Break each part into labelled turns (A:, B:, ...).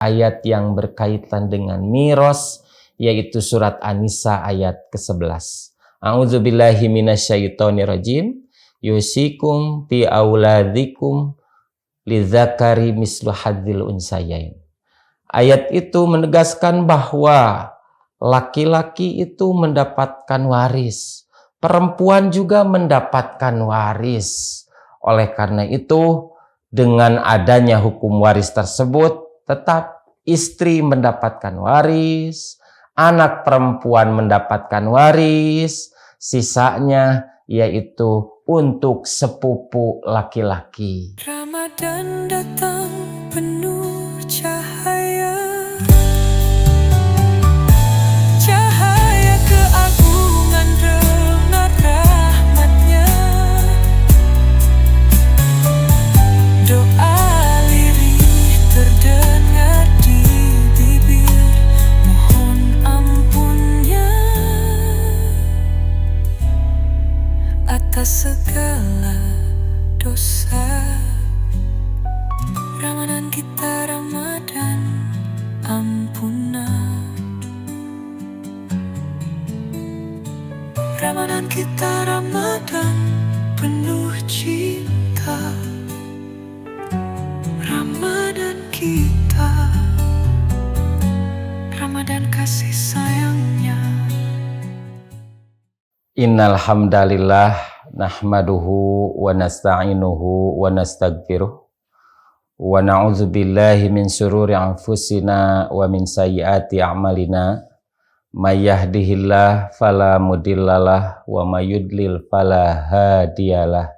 A: ayat yang berkaitan dengan miros, yaitu surat An-Nisa ayat ke-11. A'udzubillahi minasyaitonirrajim. Yusikum fi auladikum lidzakari mislu hadzil unsayain. Ayat itu menegaskan bahwa laki-laki itu mendapatkan waris, perempuan juga mendapatkan waris. Oleh karena itu, dengan adanya hukum waris tersebut, tetap istri mendapatkan waris, anak perempuan mendapatkan waris, sisanya yaitu untuk sepupu laki-laki.
B: Ramadan datang penuh cahaya, cahaya keagungan remah rahmatnya. Doa lirih terdengar di bibir, mohon ampunnya atas segala dosa. Ramadan kita Ramadan ampunan, Ramadan kita Ramadan penuh cinta, Ramadan kita Ramadan kasih sayangnya.
A: Innal hamdalillah nahmaduhu wa nasta'inuhu wa nastaghfiruh wa na'udzu billahi min syururi anfusina wa min sayyiati a'malina. May yahdihillahu fala mudhillalah wa may yudlil fala hadiyalah.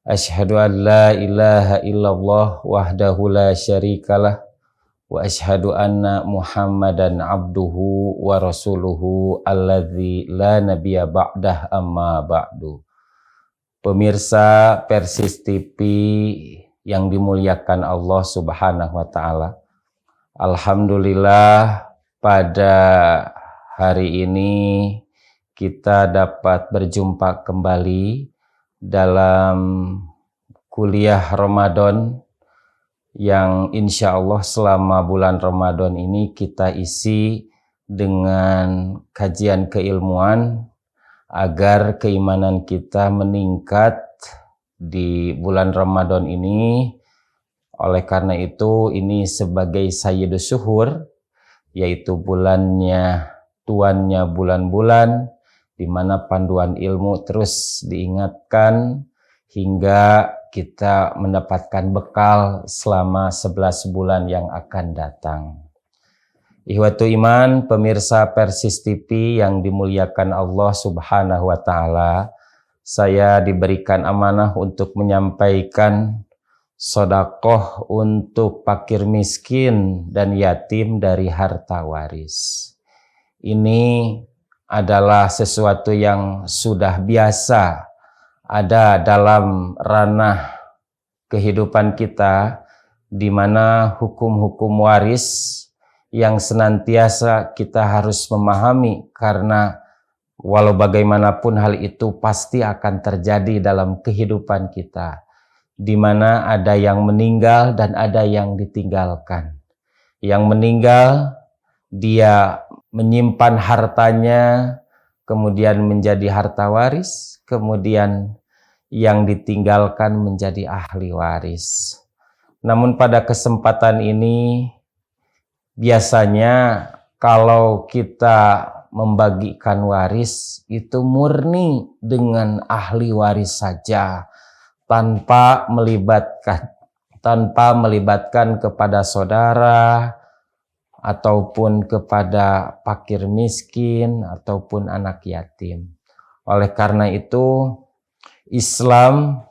A: Asyhadu an la ilaha illallah wahdahu la syarikalah wa asyhadu anna Muhammadan abduhu wa rasuluhu alladzi la nabiyya ba'dah amma ba'du. Pemirsa Persis TV yang dimuliakan Allah Subhanahu wa taala. Alhamdulillah pada hari ini kita dapat berjumpa kembali dalam kuliah Ramadan yang insya Allah selama bulan Ramadan ini kita isi dengan kajian keilmuan agar keimanan kita meningkat di bulan Ramadan ini. Oleh karena itu ini sebagai Sayyidus Syuhur, yaitu bulannya, tuannya bulan-bulan, di mana panduan ilmu terus diingatkan hingga kita mendapatkan bekal selama 11 bulan yang akan datang. Ihwatu iman, pemirsa Persis TV yang dimuliakan Allah Subhanahu wa taala, saya diberikan amanah untuk menyampaikan sedekah untuk fakir miskin dan yatim dari harta waris. Ini adalah sesuatu yang sudah biasa ada dalam ranah kehidupan kita, di mana hukum-hukum waris yang senantiasa kita harus memahami, karena walau bagaimanapun hal itu pasti akan terjadi dalam kehidupan kita, di mana ada yang meninggal dan ada yang ditinggalkan. Yang meninggal, dia menyimpan hartanya, kemudian menjadi harta waris, kemudian yang ditinggalkan menjadi ahli waris. Namun pada kesempatan ini, biasanya kalau kita membagikan waris itu murni dengan ahli waris saja, tanpa melibatkan kepada saudara ataupun kepada fakir miskin ataupun anak yatim. Oleh karena itu Islam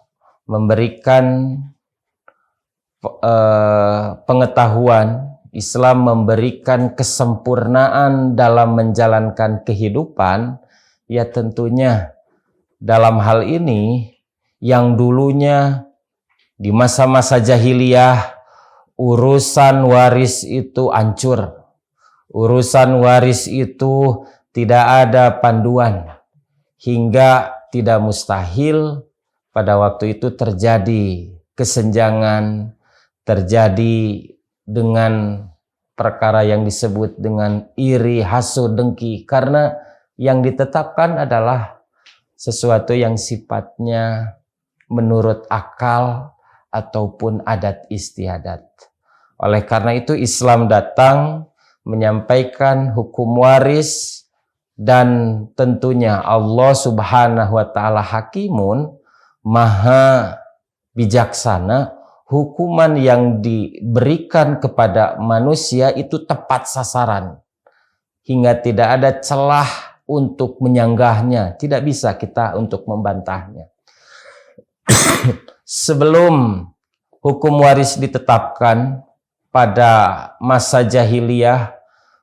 A: memberikan pengetahuan, Islam memberikan kesempurnaan dalam menjalankan kehidupan. Ya tentunya dalam hal ini yang dulunya di masa-masa jahiliyah urusan waris itu hancur, urusan waris itu tidak ada panduan, hingga tidak mustahil pada waktu itu terjadi kesenjangan, terjadi dengan perkara yang disebut dengan iri, hasud, dengki, karena yang ditetapkan adalah sesuatu yang sifatnya menurut akal ataupun adat istiadat. Oleh karena itu Islam datang menyampaikan hukum waris, dan tentunya Allah Subhanahu wa taala hakimun, maha bijaksana. Hukuman yang diberikan kepada manusia itu tepat sasaran, hingga tidak ada celah untuk menyanggahnya, tidak bisa kita untuk membantahnya. Sebelum hukum waris ditetapkan pada masa jahiliyah,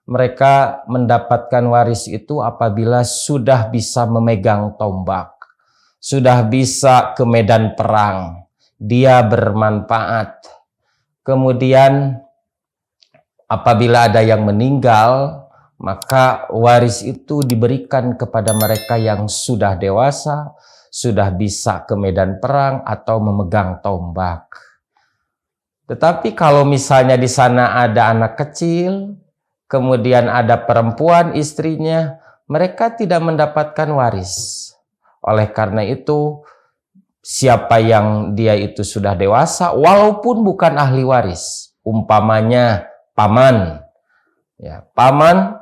A: mereka mendapatkan waris itu apabila sudah bisa memegang tombak, sudah bisa ke medan perang, dia bermanfaat. Kemudian apabila ada yang meninggal, maka waris itu diberikan kepada mereka yang sudah dewasa, sudah bisa ke medan perang atau memegang tombak. Tetapi kalau misalnya di sana ada anak kecil, kemudian ada perempuan istrinya, mereka tidak mendapatkan waris. Oleh karena itu, siapa yang dia itu sudah dewasa, walaupun bukan ahli waris, umpamanya paman, ya, paman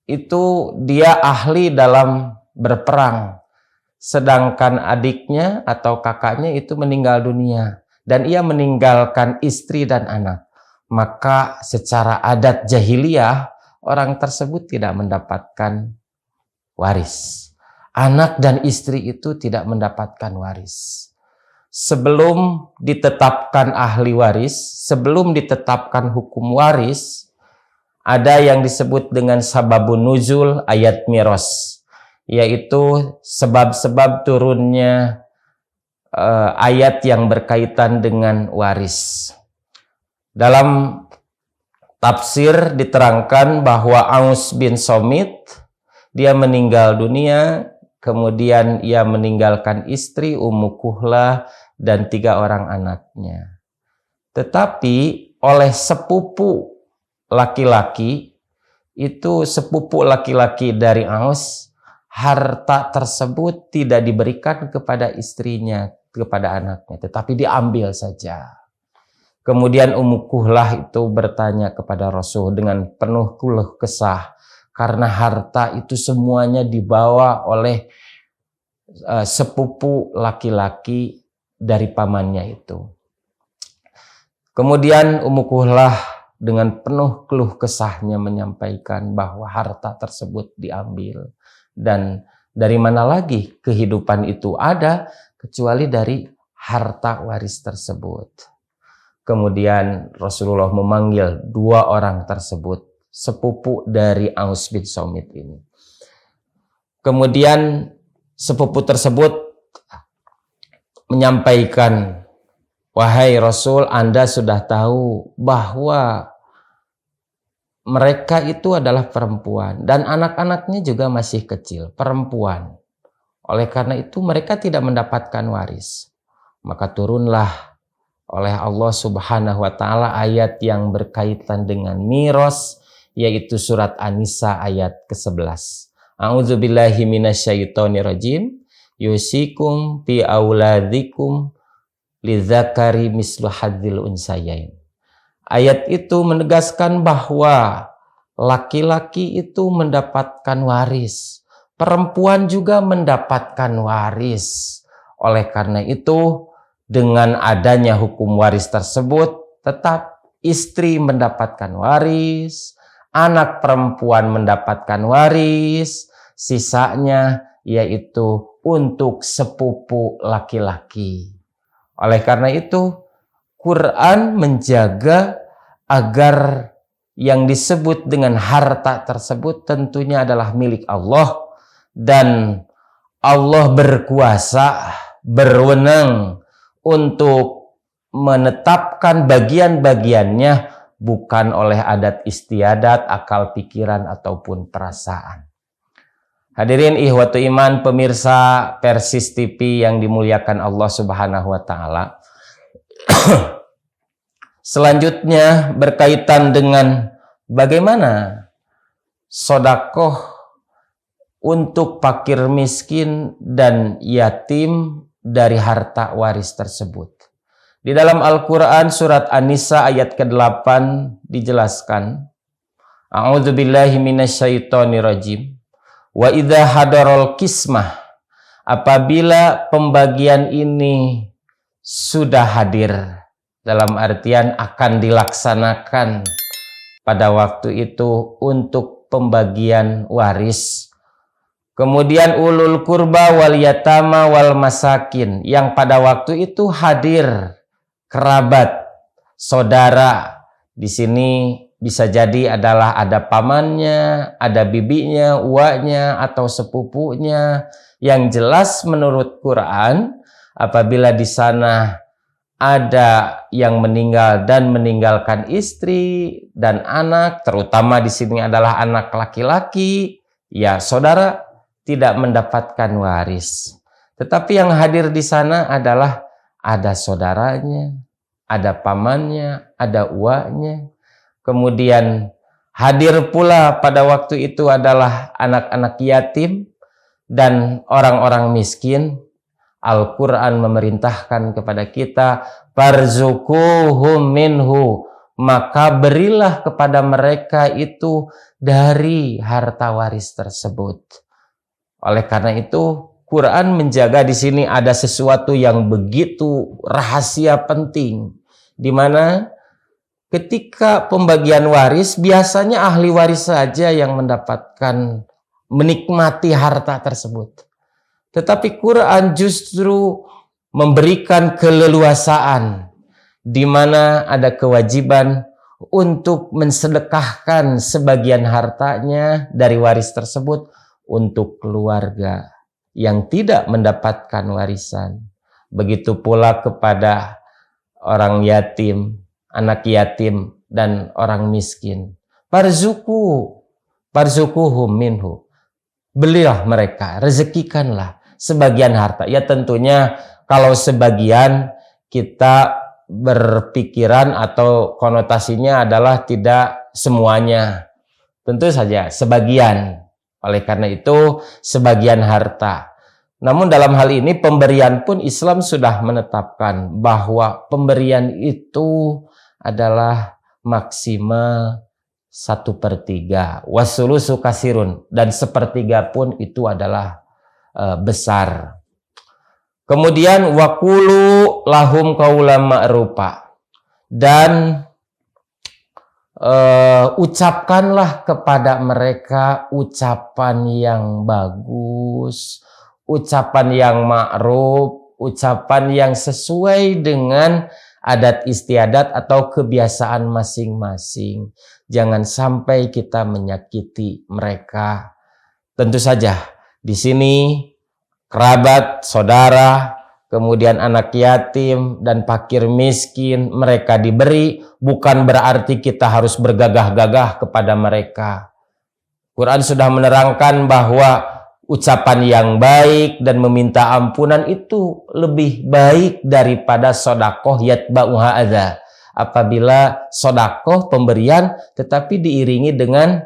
A: itu dia ahli dalam berperang, sedangkan adiknya atau kakaknya itu meninggal dunia, dan ia meninggalkan istri dan anak, maka secara adat jahiliyah orang tersebut tidak mendapatkan waris. Anak dan istri itu tidak mendapatkan waris. Sebelum ditetapkan ahli waris, sebelum ditetapkan hukum waris, ada yang disebut dengan sababun nuzul ayat miros, yaitu sebab-sebab turunnya ayat yang berkaitan dengan waris. Dalam tafsir diterangkan bahwa Aus bin Somit, dia meninggal dunia, kemudian ia meninggalkan istri Ummu Kuhlah dan 3 orang anaknya. Tetapi oleh sepupu laki-laki, itu sepupu laki-laki dari Aus, harta tersebut tidak diberikan kepada istrinya, kepada anaknya, tetapi diambil saja. Kemudian Ummu Kuhlah itu bertanya kepada Rasul dengan penuh keluh kesah, karena harta itu semuanya dibawa oleh sepupu laki-laki dari pamannya itu. Kemudian Ummu Kuhlah dengan penuh keluh kesahnya menyampaikan bahwa harta tersebut diambil. Dan dari mana lagi kehidupan itu ada kecuali dari harta waris tersebut. Kemudian Rasulullah memanggil 2 orang tersebut, sepupu dari Aus bin Somit ini. Kemudian sepupu tersebut menyampaikan, wahai Rasul, Anda sudah tahu bahwa mereka itu adalah perempuan dan anak-anaknya juga masih kecil, perempuan. Oleh karena itu mereka tidak mendapatkan waris. Maka turunlah oleh Allah Subhanahu wa taala ayat yang berkaitan dengan miros, yaitu surat An-Nisa ayat ke-11. A'udzubillahi minasyaitonirrajim. Yusikum fi auladikum lidzakari mislu hadzil unsayain. Ayat itu menegaskan bahwa laki-laki itu mendapatkan waris, perempuan juga mendapatkan waris. Oleh karena itu, dengan adanya hukum waris tersebut, tetap istri mendapatkan waris, anak perempuan mendapatkan waris, sisanya yaitu untuk sepupu laki-laki. Oleh karena itu, Quran menjaga agar yang disebut dengan harta tersebut tentunya adalah milik Allah, dan Allah berkuasa, berwenang untuk menetapkan bagian-bagiannya bukan oleh adat istiadat, akal pikiran ataupun perasaan. Hadirin ihwatu iman, pemirsa Persis TV yang dimuliakan Allah Subhanahu wa taala. Selanjutnya berkaitan dengan bagaimana sodakoh untuk fakir miskin dan yatim dari harta waris tersebut. Di dalam Al-Quran surat An-Nisa ayat ke-8 dijelaskan, A'udzubillahi minasyaitonirrajim. Wa idza hadarul qismah, apabila pembagian ini sudah hadir, dalam artian akan dilaksanakan pada waktu itu untuk pembagian waris. Kemudian ulul kurba wal yatama wal masakin, yang pada waktu itu hadir kerabat, saudara. Di sini bisa jadi adalah ada pamannya, ada bibinya, uaknya, atau sepupunya. Yang jelas menurut Quran, apabila di sana ada yang meninggal dan meninggalkan istri dan anak, terutama di sini adalah anak laki-laki, ya saudara tidak mendapatkan waris. Tetapi yang hadir di sana adalah ada saudaranya, ada pamannya, ada uaknya. Kemudian hadir pula pada waktu itu adalah anak-anak yatim dan orang-orang miskin. Al-Quran memerintahkan kepada kita, farzuquhum minhu, maka berilah kepada mereka itu dari harta waris tersebut. Oleh karena itu, Quran menjaga di sini ada sesuatu yang begitu rahasia penting, di mana ketika pembagian waris biasanya ahli waris saja yang mendapatkan menikmati harta tersebut. Tetapi Quran justru memberikan keleluasaan, di mana ada kewajiban untuk mensedekahkan sebagian hartanya dari waris tersebut untuk keluarga yang tidak mendapatkan warisan. Begitu pula kepada orang yatim, anak yatim, dan orang miskin. Farzuquhum minhu. Belilah mereka, rezekikanlah sebagian harta. Ya tentunya kalau sebagian kita berpikiran atau konotasinya adalah tidak semuanya. Tentu saja sebagian. Oleh karena itu sebagian harta. Namun dalam hal ini pemberian pun Islam sudah menetapkan bahwa pemberian itu adalah maksimal 1/3. Wasulusu kasirun, dan 1/3 pun itu adalah besar. Kemudian waqulu lahum qaulan ma'rufa, dan ucapkanlah kepada mereka ucapan yang bagus, ucapan yang ma'ruf, ucapan yang sesuai dengan adat istiadat atau kebiasaan masing-masing. Jangan sampai kita menyakiti mereka. Tentu saja di sini kerabat, saudara, kemudian anak yatim dan fakir miskin, mereka diberi, bukan berarti kita harus bergagah-gagah kepada mereka. Quran sudah menerangkan bahwa ucapan yang baik dan meminta ampunan itu lebih baik daripada sodakoh yatba'uha adza. Apabila sodakoh pemberian tetapi diiringi dengan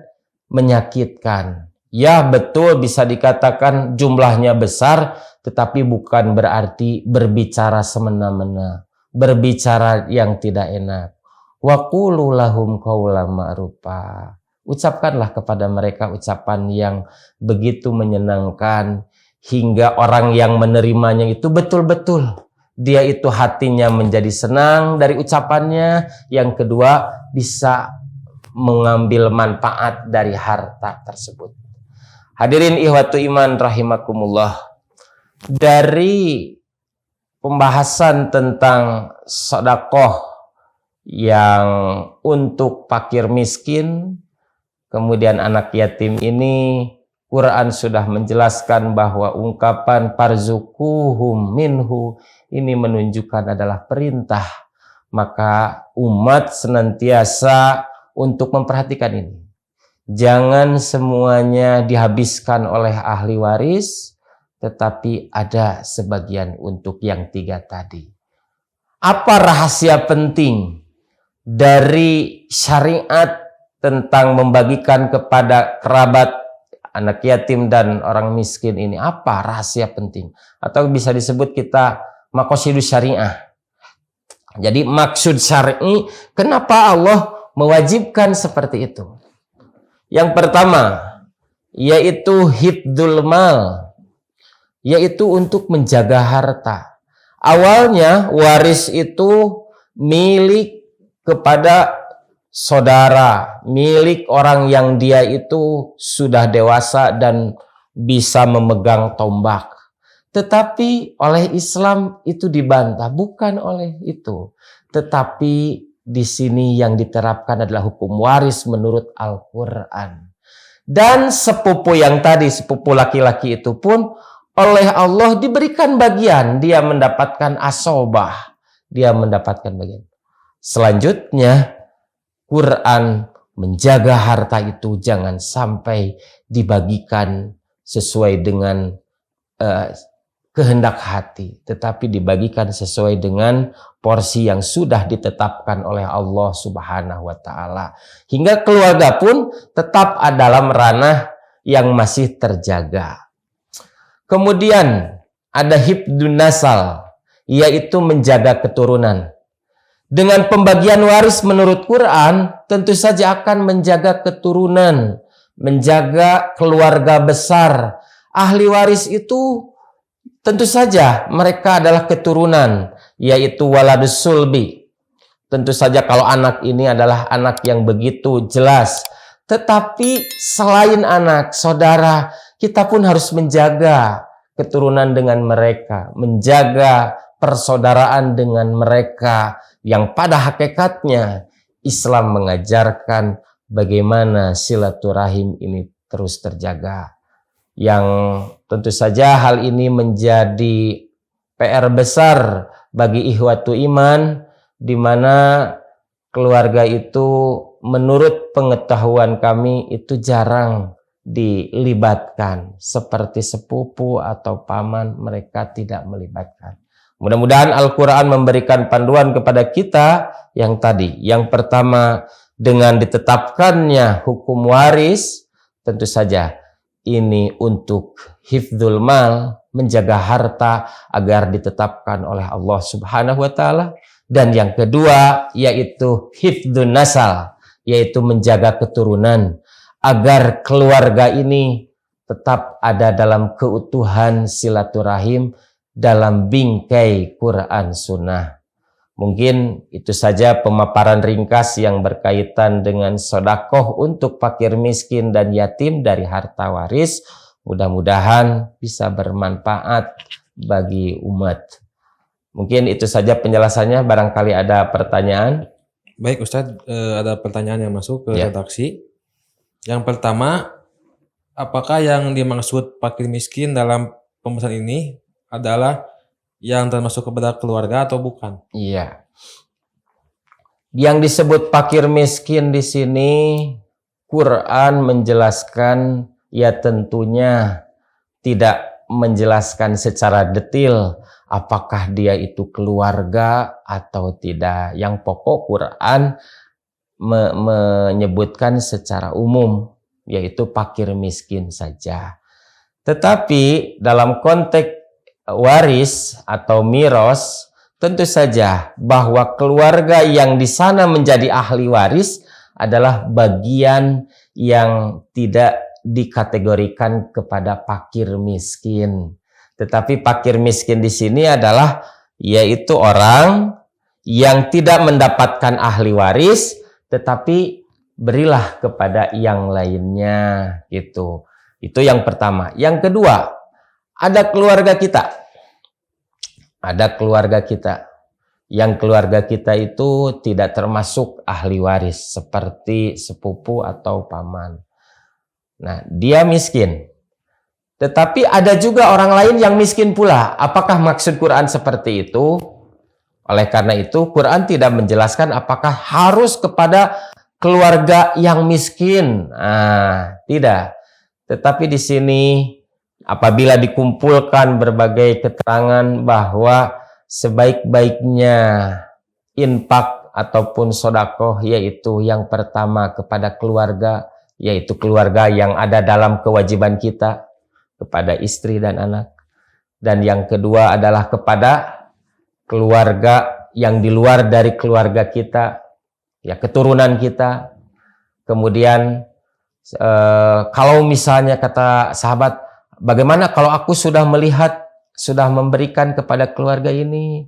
A: menyakitkan. Ya betul bisa dikatakan jumlahnya besar, tetapi bukan berarti berbicara semena-mena, berbicara yang tidak enak. Wa qulu lahum qaulan ma'rufa. Ucapkanlah kepada mereka ucapan yang begitu menyenangkan, hingga orang yang menerimanya itu betul-betul dia itu hatinya menjadi senang dari ucapannya. Yang kedua, bisa mengambil manfaat dari harta tersebut. Hadirin ihwatu iman rahimakumullah. Dari pembahasan tentang sedekah yang untuk fakir miskin, kemudian anak yatim ini, Quran sudah menjelaskan bahwa ungkapan farzuquhum minhu ini menunjukkan adalah perintah. Maka umat senantiasa untuk memperhatikan ini. Jangan semuanya dihabiskan oleh ahli waris, tetapi ada sebagian untuk yang 3 tadi. Apa rahasia penting dari syariat tentang membagikan kepada kerabat, anak yatim dan orang miskin ini apa rahasia penting? Atau bisa disebut kita maqasidus syariah. Jadi maksud syar'i, kenapa Allah mewajibkan seperti itu? Yang pertama, yaitu hifdzul mal, yaitu untuk menjaga harta. Awalnya waris itu milik kepada saudara, milik orang yang dia itu sudah dewasa dan bisa memegang tombak. Tetapi oleh Islam itu dibantah, bukan oleh itu. Tetapi di sini yang diterapkan adalah hukum waris menurut Al-Quran. Dan sepupu yang tadi, sepupu laki-laki itu pun oleh Allah diberikan bagian. Dia mendapatkan asobah. Dia mendapatkan bagian. Selanjutnya, Quran menjaga harta itu jangan sampai dibagikan sesuai dengan kehendak hati, tetapi dibagikan sesuai dengan porsi yang sudah ditetapkan oleh Allah Subhanahu wa taala. Hingga keluarga pun tetap dalam ranah yang masih terjaga. Kemudian ada hifdzun nasal, yaitu menjaga keturunan. Dengan pembagian waris menurut Quran, tentu saja akan menjaga keturunan, menjaga keluarga besar. Ahli waris itu tentu saja mereka adalah keturunan, yaitu waladus sulbi. Tentu saja kalau anak ini adalah anak yang begitu jelas. Tetapi selain anak, saudara, kita pun harus menjaga keturunan dengan mereka, menjaga persaudaraan dengan mereka, yang pada hakikatnya Islam mengajarkan bagaimana silaturahim ini terus terjaga. Yang tentu saja hal ini menjadi PR besar bagi ikhwatu iman, di mana keluarga itu menurut pengetahuan kami itu jarang dilibatkan. Seperti sepupu atau paman, mereka tidak melibatkan. Mudah-mudahan Al-Quran memberikan panduan kepada kita yang tadi. Yang pertama, dengan ditetapkannya hukum waris, tentu saja ini untuk hifdzul mal, menjaga harta agar ditetapkan oleh Allah Subhanahu wa taala. Dan yang kedua yaitu hifdzun nasal, yaitu menjaga keturunan agar keluarga ini tetap ada dalam keutuhan silaturahim dalam bingkai Quran Sunnah. Mungkin itu saja pemaparan ringkas yang berkaitan dengan sedekah untuk fakir miskin dan yatim dari harta waris. Mudah-mudahan bisa bermanfaat bagi umat. Mungkin itu saja penjelasannya. Barangkali ada pertanyaan.
C: Baik Ustadz, ada pertanyaan yang masuk ke redaksi. Yang pertama, apakah yang dimaksud fakir miskin dalam pembahasan ini adalah yang termasuk kepada keluarga atau bukan?
A: Iya. Yang disebut fakir miskin di sini, Quran menjelaskan, ya tentunya tidak menjelaskan secara detail apakah dia itu keluarga atau tidak. Yang pokok Quran menyebutkan secara umum, yaitu fakir miskin saja. Tetapi dalam konteks waris atau miros, tentu saja bahwa keluarga yang di sana menjadi ahli waris adalah bagian yang tidak dikategorikan kepada fakir miskin. Tetapi fakir miskin di sini adalah yaitu orang yang tidak mendapatkan ahli waris, tetapi berilah kepada yang lainnya gitu. Itu yang pertama. Yang kedua, ada keluarga kita. Ada keluarga kita. Yang keluarga kita itu tidak termasuk ahli waris seperti sepupu atau paman. Nah, dia miskin. Tetapi ada juga orang lain yang miskin pula. Apakah maksud Quran seperti itu? Oleh karena itu, Quran tidak menjelaskan apakah harus kepada keluarga yang miskin. Nah, tidak. Tetapi di sini apabila dikumpulkan berbagai keterangan bahwa sebaik-baiknya infak ataupun sodakoh, yaitu yang pertama kepada keluarga, yaitu keluarga yang ada dalam kewajiban kita, kepada istri dan anak. Dan yang kedua adalah kepada keluarga yang di luar dari keluarga kita, ya keturunan kita. Kemudian kalau misalnya kata sahabat, bagaimana kalau aku sudah melihat, sudah memberikan kepada keluarga ini?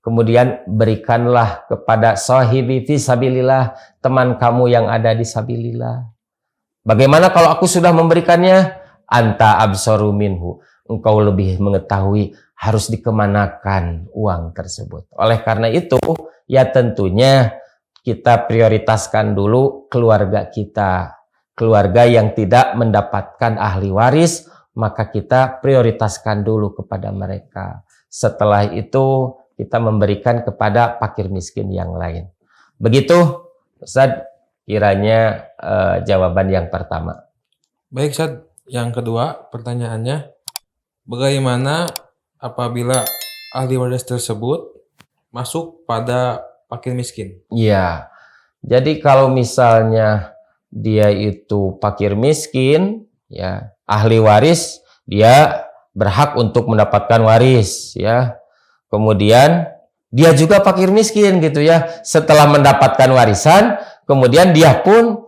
A: Kemudian berikanlah kepada sahibi fi sabilillah, teman kamu yang ada di sabilillah. Bagaimana kalau aku sudah memberikannya? Anta absaru minhu, engkau lebih mengetahui harus dikemanakan uang tersebut. Oleh karena itu, ya tentunya kita prioritaskan dulu keluarga kita. Keluarga yang tidak mendapatkan ahli waris, maka kita prioritaskan dulu kepada mereka. Setelah itu, kita memberikan kepada fakir miskin yang lain. Begitu, Ustaz, kiranya jawaban yang pertama.
C: Baik, Ustaz. Yang kedua, pertanyaannya, bagaimana apabila ahli waris tersebut masuk pada fakir miskin?
A: Iya. Jadi kalau misalnya dia itu fakir miskin, ya, ahli waris, dia berhak untuk mendapatkan waris, ya. Kemudian dia juga fakir miskin gitu ya. Setelah mendapatkan warisan, kemudian dia pun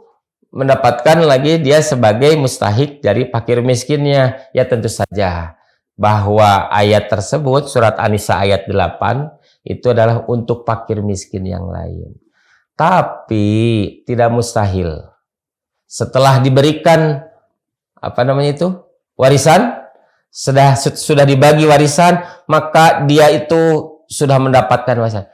A: mendapatkan lagi dia sebagai mustahik dari fakir miskinnya. Ya tentu saja bahwa ayat tersebut, surat An-Nisa ayat 8, itu adalah untuk fakir miskin yang lain. Tapi tidak mustahil. Setelah diberikan warisan, sudah dibagi warisan, maka dia itu sudah mendapatkan warisan.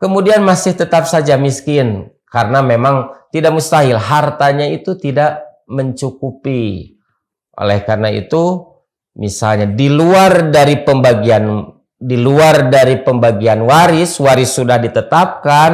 A: Kemudian masih tetap saja miskin, karena memang tidak mustahil, hartanya itu tidak mencukupi. Oleh karena itu, misalnya di luar dari pembagian waris sudah ditetapkan,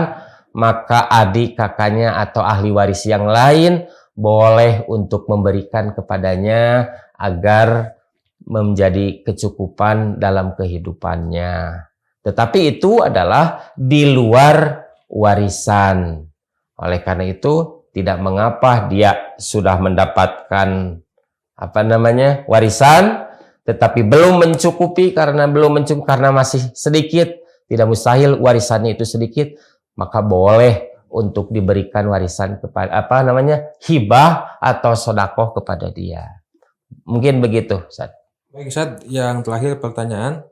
A: maka adik kakaknya atau ahli waris yang lain boleh untuk memberikan kepadanya agar menjadi kecukupan dalam kehidupannya. Tetapi itu adalah di luar warisan. Oleh karena itu, tidak mengapa dia sudah mendapatkan warisan, tetapi belum mencukupi karena masih sedikit, tidak mustahil warisannya itu sedikit, maka boleh untuk diberikan warisan kepada hibah atau sodakoh kepada dia. Mungkin begitu, Ustaz.
C: Baik, Ustaz, yang terakhir pertanyaan,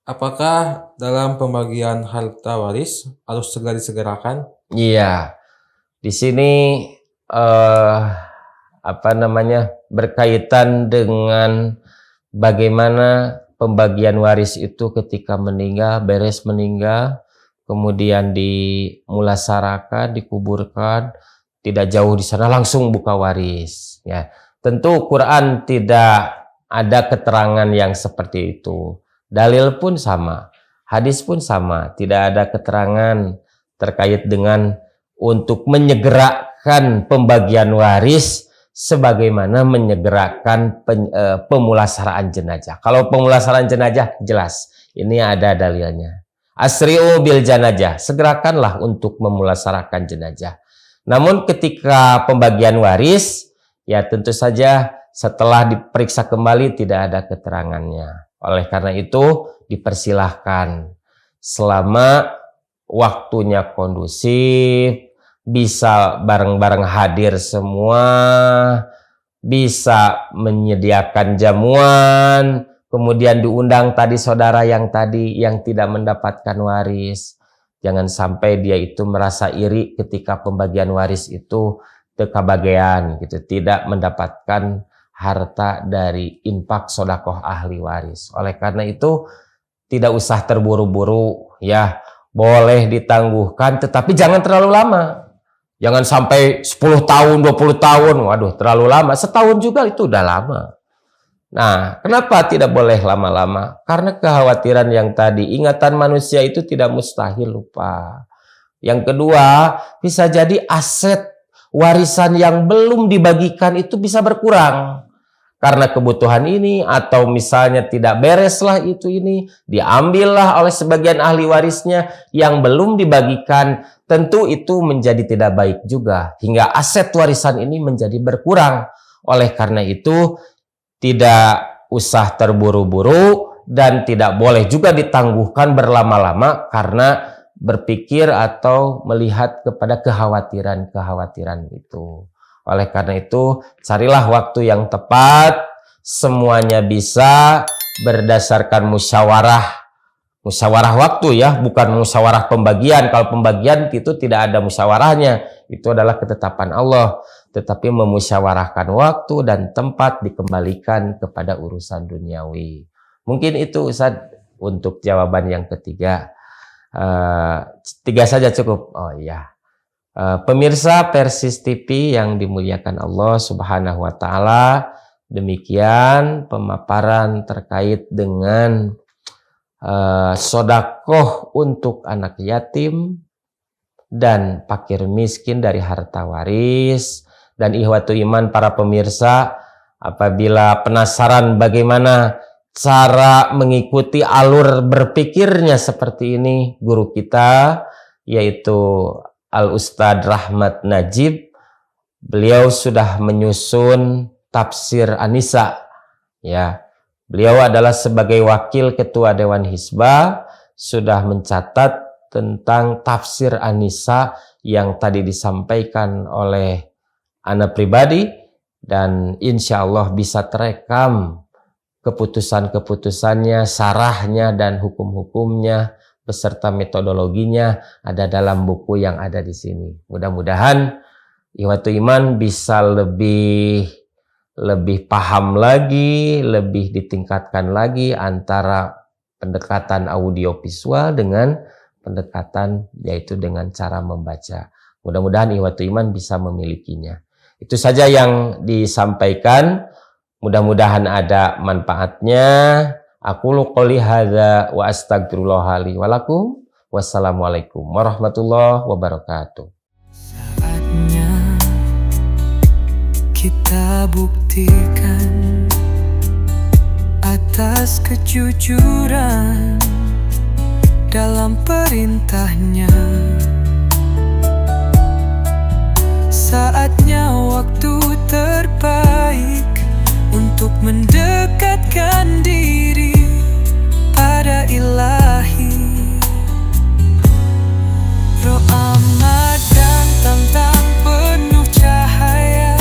C: apakah dalam pembagian harta waris harus segera disegerakan?
A: Iya, di sini berkaitan dengan bagaimana pembagian waris itu ketika beres meninggal, kemudian dimulasarakan, dikuburkan, tidak jauh di sana langsung buka waris. Ya, tentu Quran tidak ada keterangan yang seperti itu. Dalil pun sama, hadis pun sama, tidak ada keterangan terkait dengan untuk menyegerakan pembagian waris sebagaimana menyegerakan pemulasaraan jenazah. Kalau pemulasaraan jenazah jelas, ini ada dalilnya. Asri'u bil janazah, segerakanlah untuk memulasarakan jenazah. Namun ketika pembagian waris, ya tentu saja setelah diperiksa kembali tidak ada keterangannya. Oleh karena itu dipersilahkan selama waktunya kondusif, bisa bareng-bareng hadir semua, bisa menyediakan jamuan, kemudian diundang tadi saudara yang tidak mendapatkan waris. Jangan sampai dia itu merasa iri ketika pembagian waris itu kebagian gitu, tidak mendapatkan harta dari infak sodakoh ahli waris. Oleh karena itu tidak usah terburu-buru, ya boleh ditangguhkan, tetapi jangan terlalu lama. Jangan sampai 10 tahun, 20 tahun, waduh terlalu lama. Setahun juga itu udah lama. Nah, kenapa tidak boleh lama-lama? Karena kekhawatiran yang tadi, ingatan manusia itu tidak mustahil lupa. Yang kedua, bisa jadi aset warisan yang belum dibagikan itu bisa berkurang. karena kebutuhan ini, atau misalnya tidak bereslah itu ini, diambillah oleh sebagian ahli warisnya yang belum dibagikan, tentu itu menjadi tidak baik juga, hingga aset warisan ini menjadi berkurang. Oleh karena itu, tidak usah terburu-buru dan tidak boleh juga ditangguhkan berlama-lama karena berpikir atau melihat kepada kekhawatiran-kekhawatiran itu. Oleh karena itu, carilah waktu yang tepat, semuanya bisa berdasarkan musyawarah. Musyawarah waktu ya, bukan musyawarah pembagian. Kalau pembagian itu tidak ada musyawarahnya, itu adalah ketetapan Allah. Tetapi memusyawarahkan waktu dan tempat dikembalikan kepada urusan duniawi. Mungkin itu Ustaz untuk jawaban yang ketiga. 3 saja cukup. Oh iya. Pemirsa Persis TV yang dimuliakan Allah Subhanahu wa taala, demikian pemaparan terkait dengan sodakoh untuk anak yatim dan fakir miskin dari harta waris. Dan ikhwatu iman para pemirsa, apabila penasaran bagaimana cara mengikuti alur berpikirnya seperti ini, guru kita yaitu Al-Ustadz Rahmat Najib, beliau sudah menyusun tafsir An-Nisa. Ya, beliau adalah sebagai wakil ketua Dewan Hizbah, sudah mencatat tentang tafsir An-Nisa yang tadi disampaikan oleh ana pribadi, dan insya Allah bisa terekam keputusan-keputusannya, sarahnya, dan hukum-hukumnya beserta metodologinya ada dalam buku yang ada di sini. Mudah-mudahan ikhwatu iman bisa lebih paham lagi, lebih ditingkatkan lagi antara pendekatan audio visual dengan pendekatan yaitu dengan cara membaca. Mudah-mudahan ikhwatu iman bisa memilikinya. Itu saja yang disampaikan. Mudah-mudahan ada manfaatnya. Aqulu qouli hadza wa astaghfirullah li wa lakum. Wassalamualaikum warahmatullahi wabarakatuh.
B: Saatnya kita buktikan atas kejujuran dalam perintahnya. Saatnya waktu terbaik untuk mendekatkan diri pada Ilahi. Roh Ramadan tentang penuh cahaya,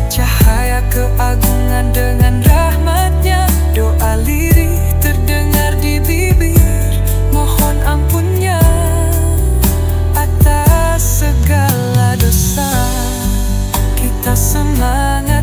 B: cahaya keagungan dengan rahmatnya. Doa lirih terdengar di bibir, mohon ampunnya atas segala dosa. Kita semangat